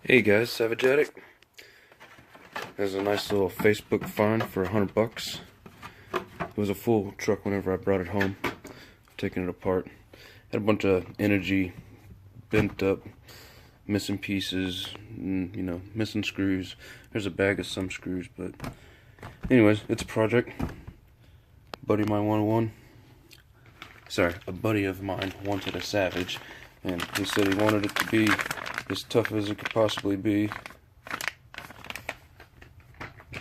Hey guys, Savage Addict. There's a nice little Facebook find for $100. It was a full truck whenever I brought it home. Taking it apart. Had a bunch of energy bent up, missing pieces, missing screws. There's a bag of some screws, but anyways, it's a project. A buddy of mine wanted a Savage, and he said he wanted it to be as tough as it could possibly be,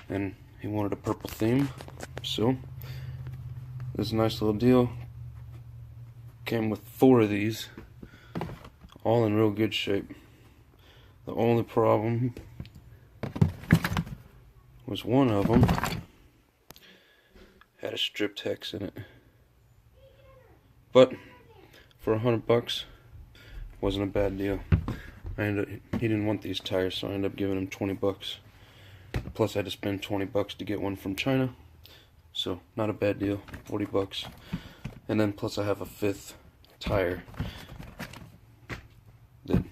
and he wanted a purple theme, so this is a nice little deal. Came with 4 of these, all in real good shape. The only problem was one of them had a stripped hex in it, but for $100 wasn't a bad deal. He didn't want these tires, so I ended up giving him $20. Plus I had to spend $20 to get one from China, so not a bad deal. $40. And then plus I have a 5th tire that,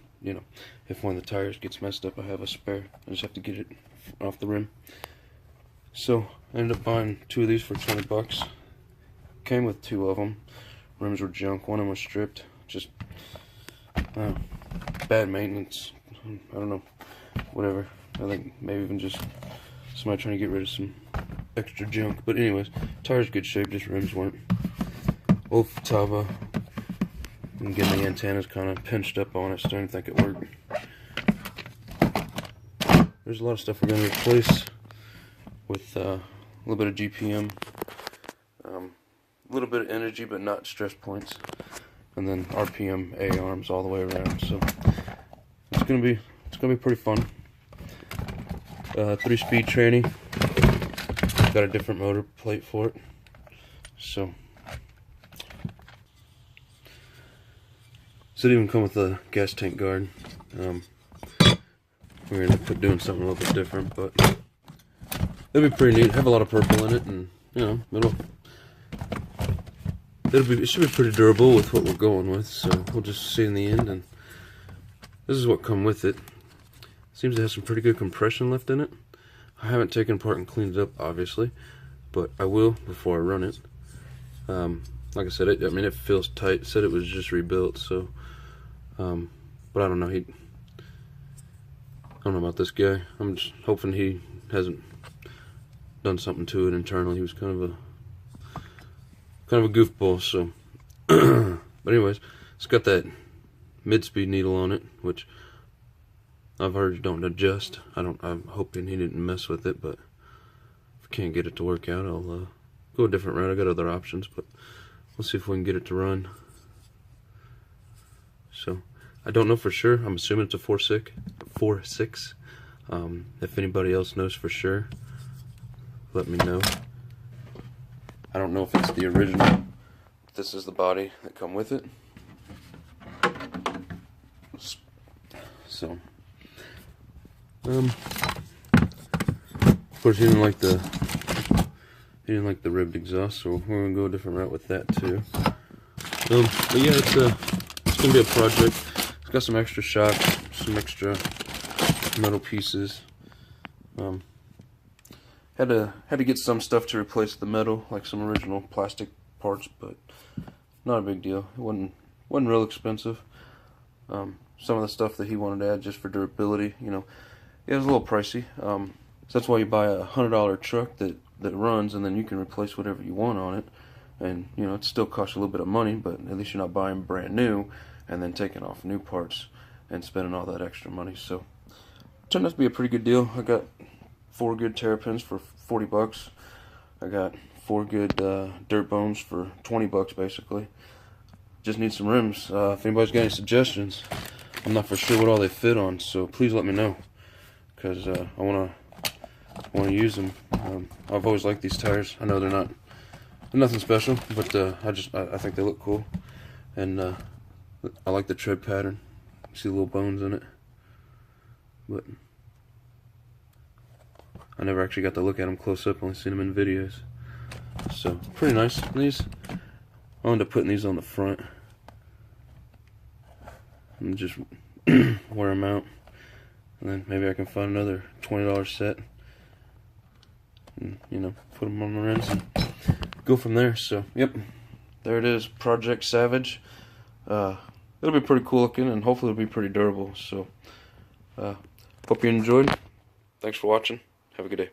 if one of the tires gets messed up, I have a spare. I just have to get it off the rim. So I ended up buying 2 of these for $20. Came with 2 of them. Rims were junk. One of them was stripped. Just bad maintenance. I don't know. Whatever. I think maybe even just somebody trying to get rid of some extra junk. But anyways, tire's good shape. Just rims weren't. Old Futaba. And getting the antennas kind of pinched up on it. Starting to think it worked. There's a lot of stuff we're going to replace with a little bit of GPM, a little bit of energy, but not stress points, and then RPM A arms all the way around. So it's gonna be pretty fun. 3-speed tranny. Got a different motor plate for it. So it even come with a gas tank guard. We're gonna be doing something a little bit different, but it'll be pretty neat. Have a lot of purple in it, and it should be pretty durable with what we're going with. So we'll just see in the end. And this is what come with it. Seems to have some pretty good compression left in it. I haven't taken apart and cleaned it up, obviously, but I will before I run it. Like I said, it feels tight. It said it was just rebuilt, so but I don't know. I don't know about this guy. I'm just hoping he hasn't done something to it internally. He was kind of a goofball. So, but anyways, it's got that mid-speed needle on it, which I've heard you don't adjust. I'm hoping he didn't mess with it, but if I can't get it to work out, I'll go a different route. I got other options, but we'll see if we can get it to run. So I don't know for sure. I'm assuming it's a 4.6. If anybody else knows for sure, let me know. I don't know if it's the original. This is the body that come with it. So, of course he didn't like the ribbed exhaust, so we're gonna go a different route with that too. But yeah, it's gonna be a project. It's got some extra shock, some extra metal pieces. Had to get some stuff to replace the metal, like some original plastic parts, but not a big deal. It wasn't real expensive. Some of the stuff that he wanted to add just for durability, it was a little pricey. So that's why you buy a $100 truck that runs, and then you can replace whatever you want on it. And it still costs you a little bit of money, but at least you're not buying brand new and then taking off new parts and spending all that extra money. So it turned out to be a pretty good deal. I got 4 good terrapins for $40. I got 4 good dirt bones for $20 basically. Just need some rims. If anybody's got any suggestions, I'm not for sure what all they fit on, so please let me know, because I want to use them. I've always liked these tires. I know they're nothing special, but I think they look cool, and I like the tread pattern. You see little bones in it, but I never actually got to look at them close up. Only seen them in videos. So pretty nice. These, I ended up putting these on the front and just wear them out. and then maybe I can find another $20 set, and put them on the rims and go from there. So yep, there it is, Project Savage. It'll be pretty cool looking, and hopefully it'll be pretty durable. So hope you enjoyed. Thanks for watching. Have a good day.